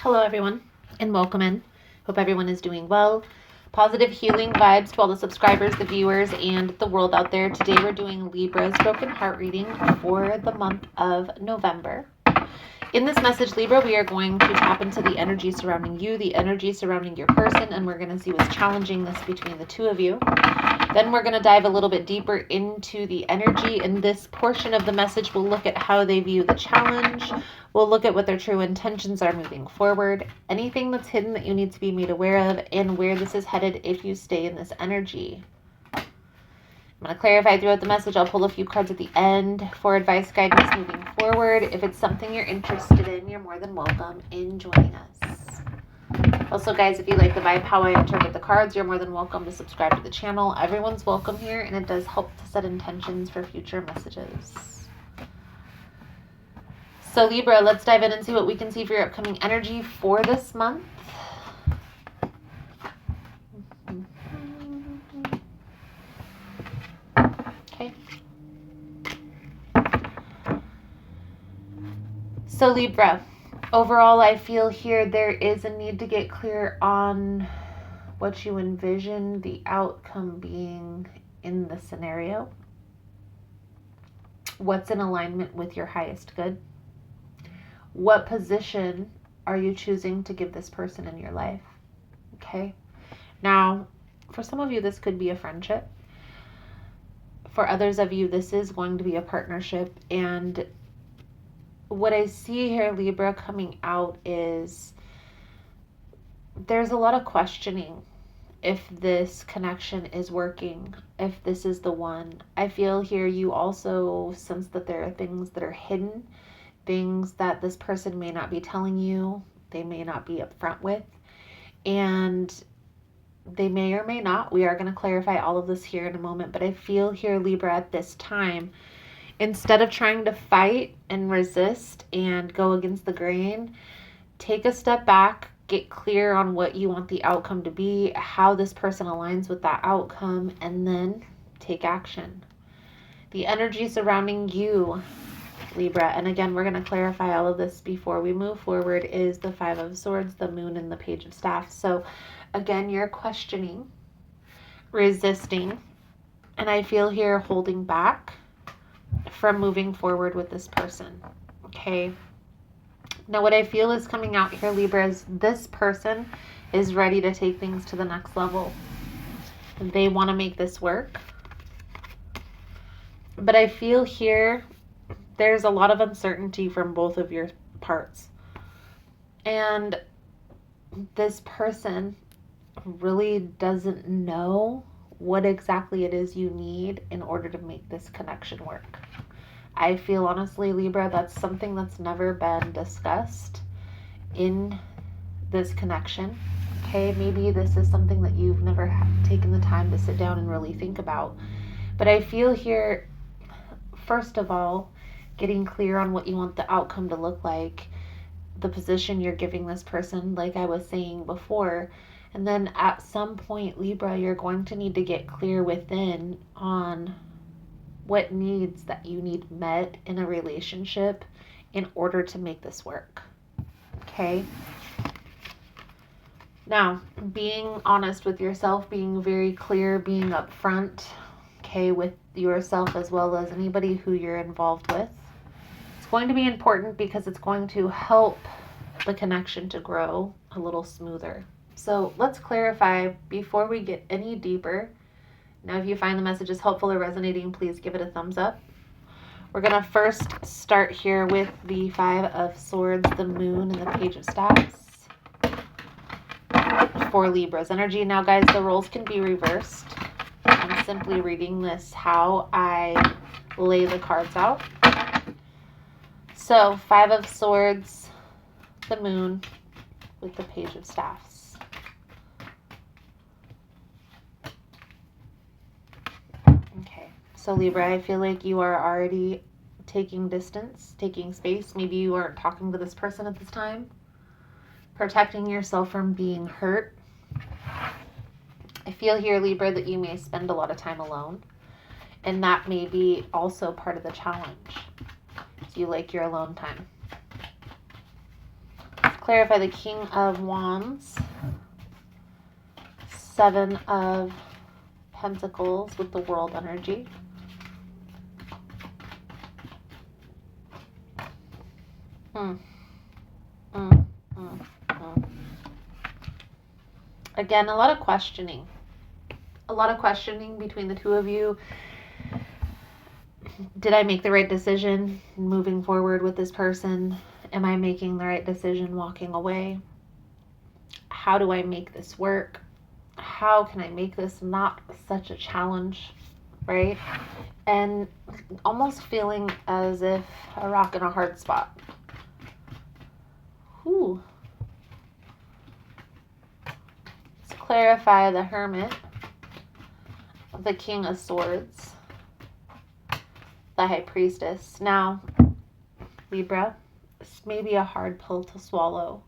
Hello everyone and welcome in. Hope everyone is doing well. Positive healing vibes to all the subscribers, the viewers, and the world out there. Today we're doing Libra's broken heart reading for the month of November. In this message, Libra, we are going to tap into the energy surrounding you, the energy surrounding your person, and we're going to see what's challenging this between the two of you. Then we're going to dive a little bit deeper into the energy. In this portion of the message, we'll look at how they view the challenge. We'll look at what their true intentions are moving forward, anything that's hidden that you need to be made aware of, and where this is headed if you stay in this energy. I'm going to clarify throughout the message. I'll pull a few cards at the end for advice, guidance moving forward. If it's something you're interested in, you're more than welcome in joining us. Also, guys, if you like the vibe, how I interpret the cards, you're more than welcome to subscribe to the channel. Everyone's welcome here, and it does help to set intentions for future messages. So, Libra, let's dive in and see what we can see for your upcoming energy for this month. Okay. So, Libra, overall, I feel here there is a need to get clear on what you envision the outcome being in the scenario. What's in alignment with your highest good? What position are you choosing to give this person in your life? Okay. Now, for some of you, this could be a friendship. For others of you, this is going to be a partnership. And what I see here, Libra, coming out is there's a lot of questioning if this connection is working, if this is the one. I feel here you also sense that there are things that are hidden, things that this person may not be telling you, they may not be upfront with, and they may or may not. We are going to clarify all of this here in a moment, but I feel here, Libra, at this time, instead of trying to fight and resist and go against the grain, take a step back, get clear on what you want the outcome to be, how this person aligns with that outcome, and then take action. The energy surrounding you, Libra, and again, we're going to clarify all of this before we move forward, is the Five of Swords, the Moon, and the Page of Staff. So again, you're questioning, resisting, and I feel here holding back from moving forward with this person. Okay. Now, what I feel is coming out here, Libra, is this person is ready to take things to the next level. They want to make this work. But I feel here there's a lot of uncertainty from both of your parts. And this person really doesn't know what exactly it is you need in order to make this connection work. I feel honestly, Libra, that's something that's never been discussed in this connection. Okay, maybe this is something that you've never taken the time to sit down and really think about. But I feel here, first of all, getting clear on what you want the outcome to look like, the position you're giving this person, like I was saying before. And then at some point, Libra, you're going to need to get clear within on what needs that you need met in a relationship in order to make this work. Okay? Now, being honest with yourself, being very clear, being upfront, okay, with yourself as well as anybody who you're involved with. It's going to be important because it's going to help the connection to grow a little smoother. So let's clarify before we get any deeper. Now, if you find the message is helpful or resonating, please give it a thumbs up. We're going to first start here with the Five of Swords, the Moon, and the Page of Staffs for Libra's energy. Now, guys, the roles can be reversed. I'm simply reading this how I lay the cards out. So, Five of Swords, the Moon, with the Page of Staffs. Okay, so Libra, I feel like you are already taking distance, taking space. Maybe you aren't talking to this person at this time. Protecting yourself from being hurt. I feel here, Libra, that you may spend a lot of time alone. And that may be also part of the challenge. Do you like your alone time? clarify the King of Wands, Seven of Pentacles with the World energy. Again, a lot of questioning. A lot of questioning between the two of you. Did I make the right decision moving forward with this person? Am I making the right decision walking away? How do I make this work? How can I make this not such a challenge, right? And almost feeling as if a rock in a hard spot. Let's clarify the Hermit, the King of Swords, the High Priestess. Now, Libra, this may be a hard pill to swallow,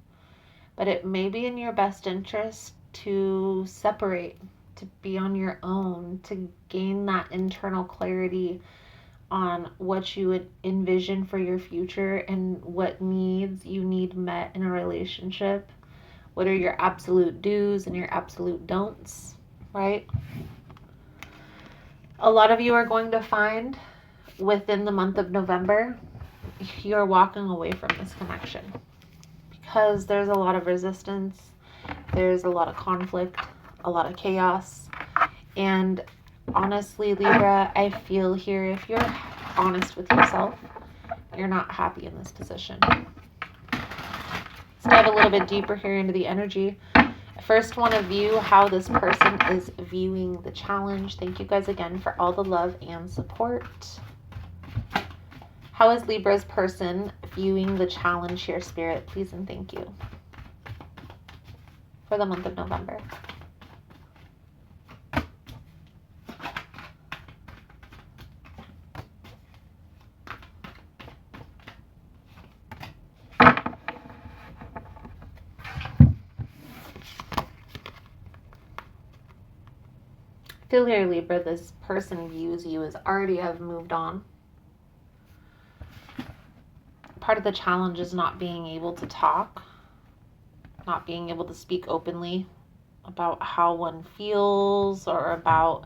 but it may be in your best interest to separate, to be on your own, to gain that internal clarity on what you would envision for your future and what needs you need met in a relationship. What are your absolute do's and your absolute don'ts, right? A lot of you are going to find within the month of November, you're walking away from this connection because there's a lot of resistance, there's a lot of conflict, a lot of chaos. And honestly, Libra, I feel here, if you're honest with yourself, you're not happy in this position. Let's dive a little bit deeper here into the energy. I first want to view how this person is viewing the challenge. Thank you guys again for all the love and support. How is Libra's person viewing the challenge here, Spirit? Please and thank you. For the month of November. Feel here, Libra, this person views you as already have moved on. Part of the challenge is not being able to talk, not being able to speak openly about how one feels or about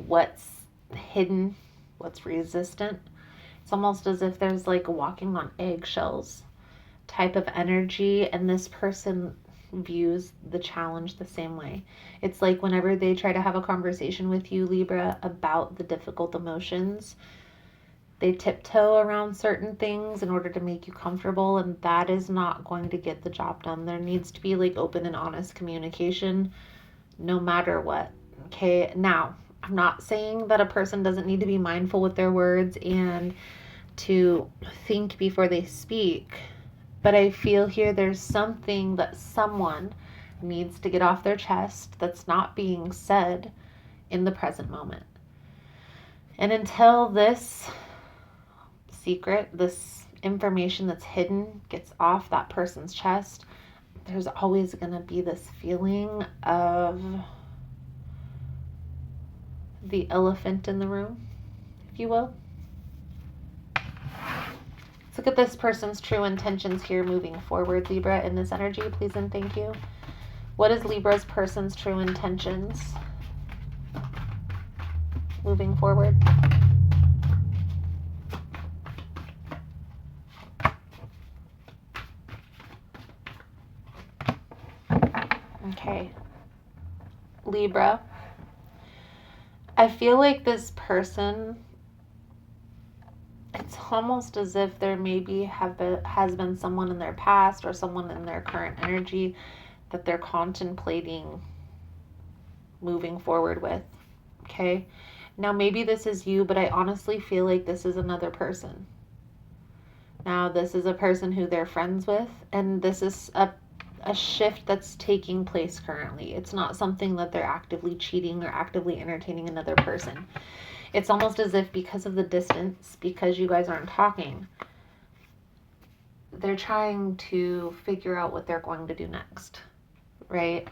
what's hidden, what's resistant. It's almost as if there's like walking on eggshells type of energy, and this person views the challenge the same way. It's like whenever they try to have a conversation with you, Libra, about the difficult emotions, they tiptoe around certain things in order to make you comfortable, and that is not going to get the job done. There needs to be like open and honest communication no matter what. Okay, now I'm not saying that a person doesn't need to be mindful with their words and to think before they speak, but I feel here there's something that someone needs to get off their chest that's not being said in the present moment. And until this secret, this information that's hidden gets off that person's chest, there's always going to be this feeling of the elephant in the room, if you will. Let's look at this person's true intentions here moving forward, Libra, in this energy, please and thank you. What is Libra's person's true intentions moving forward? Okay, Libra, I feel like this person, it's almost as if there maybe has been someone in their past or someone in their current energy that they're contemplating moving forward with. Okay, now maybe this is you, but I honestly feel like this is another person. Now this is a person who they're friends with, and this is a shift that's taking place currently. It's not something that they're actively cheating or actively entertaining another person. It's almost as if because of the distance, because you guys aren't talking, they're trying to figure out what they're going to do next, right?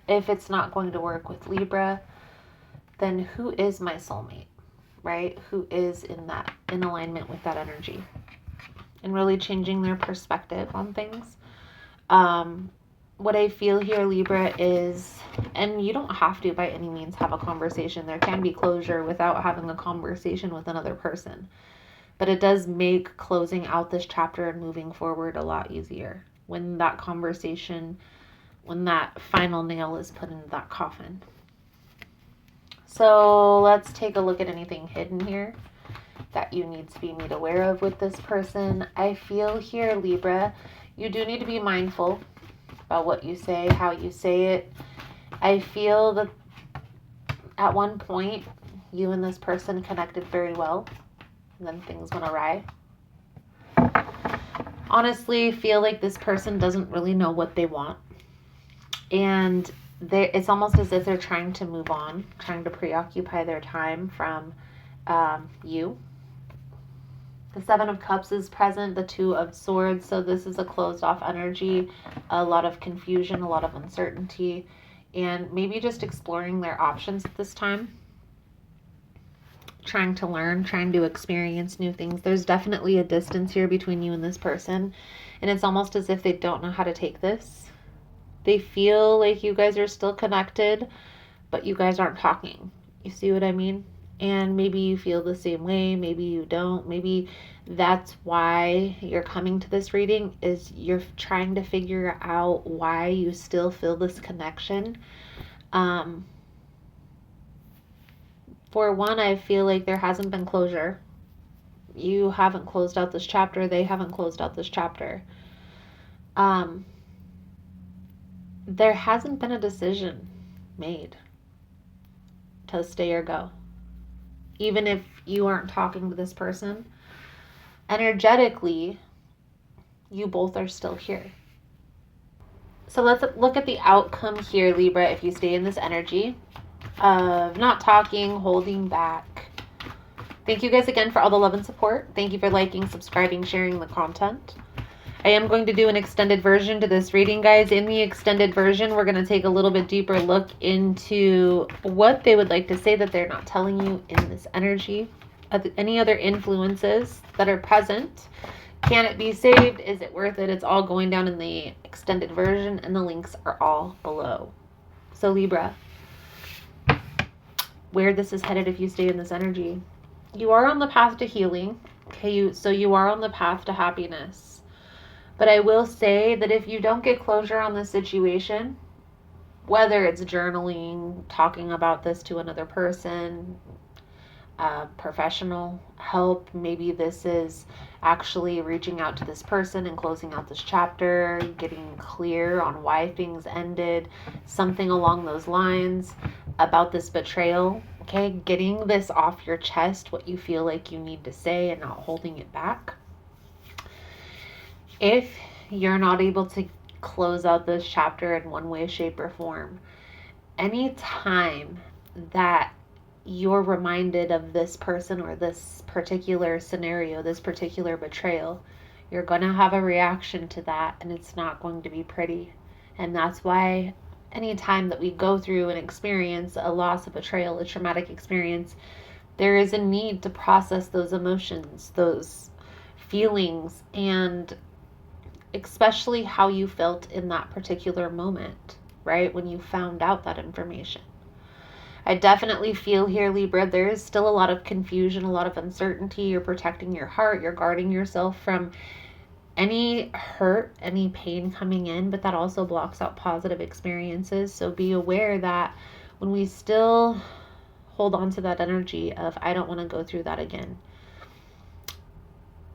If it's not going to work with Libra, then who is my soulmate, right? Who is in alignment with that energy and really changing their perspective on things. What I feel here, Libra, is, and you don't have to by any means have a conversation. There can be closure without having a conversation with another person. But it does make closing out this chapter and moving forward a lot easier when that conversation, when that final nail is put into that coffin. So let's take a look at anything hidden here that you need to be made aware of with this person. I feel here, Libra, you do need to be mindful about what you say, how you say it. I feel that at one point, you and this person connected very well, and then things went awry. Honestly, feel like this person doesn't really know what they want. And it's almost as if they're trying to move on, trying to preoccupy their time from you. The Seven of Cups is present, the Two of Swords, so this is a closed off energy, a lot of confusion, a lot of uncertainty, and maybe just exploring their options at this time. Trying to learn, trying to experience new things. There's definitely a distance here between you and this person, and it's almost as if they don't know how to take this. They feel like you guys are still connected, but you guys aren't talking. You see what I mean? And maybe you feel the same way, maybe you don't. Maybe that's why you're coming to this reading, is you're trying to figure out why you still feel this connection. For one, I feel like there hasn't been closure. You haven't closed out this chapter. They haven't closed out this chapter. There hasn't been a decision made to stay or go. Even if you aren't talking to this person, energetically, you both are still here. So let's look at the outcome here, Libra, if you stay in this energy of not talking, holding back. Thank you guys again for all the love and support. Thank you for liking, subscribing, sharing the content. I am going to do an extended version to this reading, guys. In the extended version, we're going to take a little bit deeper look into what they would like to say that they're not telling you in this energy. Any other influences that are present. Can it be saved? Is it worth it? It's all going down in the extended version, and the links are all below. So Libra, where this is headed if you stay in this energy. You are on the path to healing. Okay, so you are on the path to happiness. But I will say that if you don't get closure on this situation, whether it's journaling, talking about this to another person, professional help, maybe this is actually reaching out to this person and closing out this chapter, getting clear on why things ended, something along those lines about this betrayal, okay? Getting this off your chest, what you feel like you need to say, and not holding it back. If you're not able to close out this chapter in one way, shape, or form, any time that you're reminded of this person or this particular scenario, this particular betrayal, you're going to have a reaction to that, and it's not going to be pretty. And that's why anytime that we go through an experience, a loss, a betrayal, a traumatic experience, there is a need to process those emotions, those feelings, and especially how you felt in that particular moment, right? When you found out that information. I definitely feel here, Libra, there is still a lot of confusion, a lot of uncertainty. You're protecting your heart. You're guarding yourself from any hurt, any pain coming in, but that also blocks out positive experiences. So be aware that when we still hold on to that energy of, I don't want to go through that again,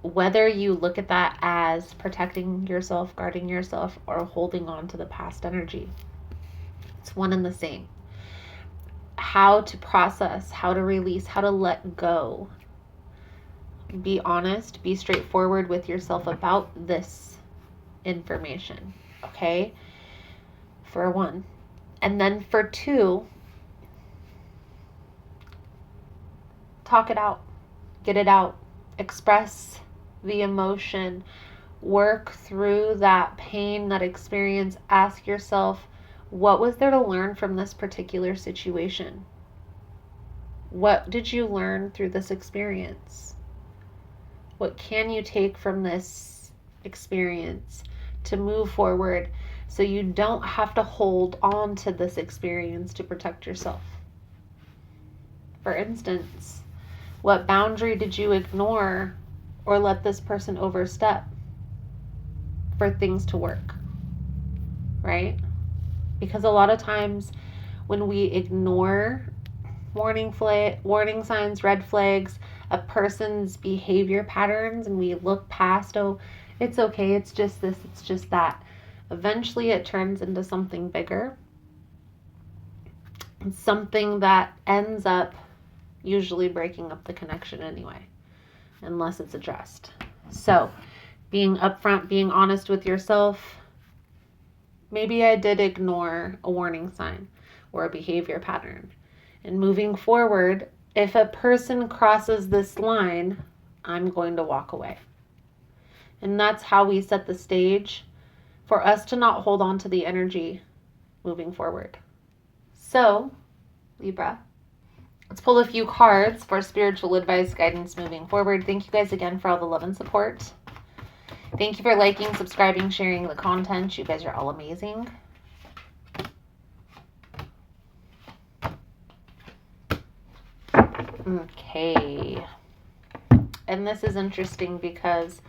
whether you look at that as protecting yourself, guarding yourself, or holding on to the past energy, it's one and the same. How to process, how to release, how to let go. Be honest, be straightforward with yourself about this information, okay? For one. And then for two, talk it out, get it out, express the emotion, work through that pain, that experience. Ask yourself, what was there to learn from this particular situation? What did you learn through this experience? What can you take from this experience to move forward so you don't have to hold on to this experience to protect yourself. For instance, what boundary did you ignore or let this person overstep for things to work? Right? Because a lot of times when we ignore warning signs, red flags, a person's behavior patterns, and we look past, oh, it's okay, it's just this, it's just that, eventually it turns into something bigger. It's something that ends up usually breaking up the connection anyway, unless it's addressed. So being upfront, being honest with yourself. Maybe I did ignore a warning sign or a behavior pattern. And moving forward, if a person crosses this line, I'm going to walk away. And that's how we set the stage for us to not hold on to the energy moving forward. So, Libra, let's pull a few cards for spiritual advice, guidance moving forward. Thank you guys again for all the love and support. Thank you for liking, subscribing, sharing the content. You guys are all amazing. Okay. And this is interesting because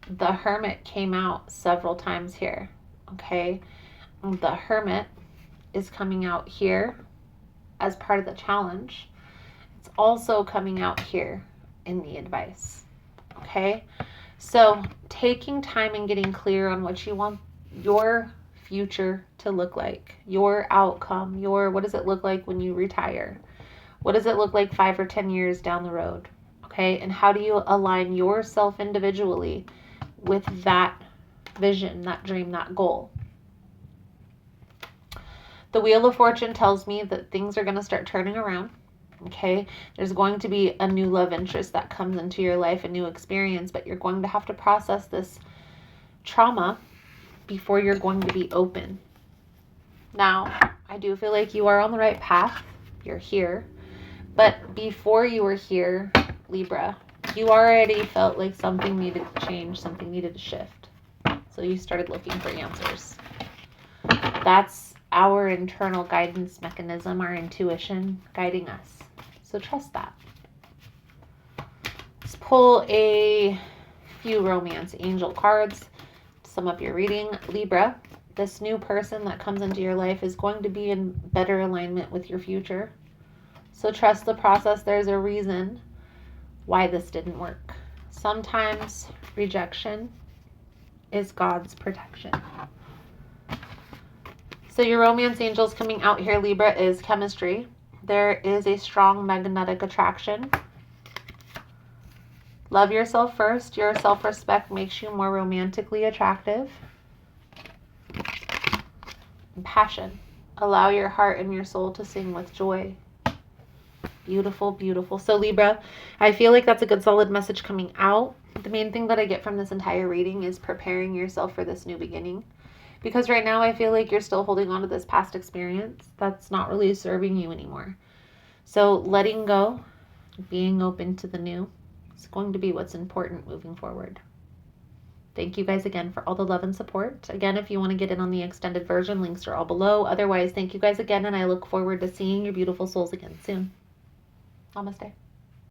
the Hermit came out several times here. Okay. The Hermit is coming out here as part of the challenge. It's also coming out here in the advice. Okay. So taking time and getting clear on what you want your future to look like, your outcome, what does it look like when you retire? What does it look like 5 or 10 years down the road? Okay. And how do you align yourself individually with that vision, that dream, that goal? The Wheel of Fortune tells me that things are going to start turning around. Okay, there's going to be a new love interest that comes into your life, a new experience, but you're going to have to process this trauma before you're going to be open. Now, I do feel like you are on the right path. You're here. But before you were here, Libra, you already felt like something needed to change, something needed to shift. So you started looking for answers. That's our internal guidance mechanism, our intuition guiding us. So trust that. Let's pull a few romance angel cards to sum up your reading. Libra, this new person that comes into your life is going to be in better alignment with your future. So trust the process. There's a reason why this didn't work. Sometimes rejection is God's protection. So your romance angels coming out here, Libra, is chemistry. There is a strong magnetic attraction. Love yourself first. Your self-respect makes you more romantically attractive. And passion. Allow your heart and your soul to sing with joy. Beautiful, beautiful. So Libra, I feel like that's a good solid message coming out. The main thing that I get from this entire reading is preparing yourself for this new beginning. Because right now I feel like you're still holding on to this past experience that's not really serving you anymore. So letting go, being open to the new, is going to be what's important moving forward. Thank you guys again for all the love and support. Again, if you want to get in on the extended version, links are all below. Otherwise, thank you guys again, and I look forward to seeing your beautiful souls again soon. Namaste.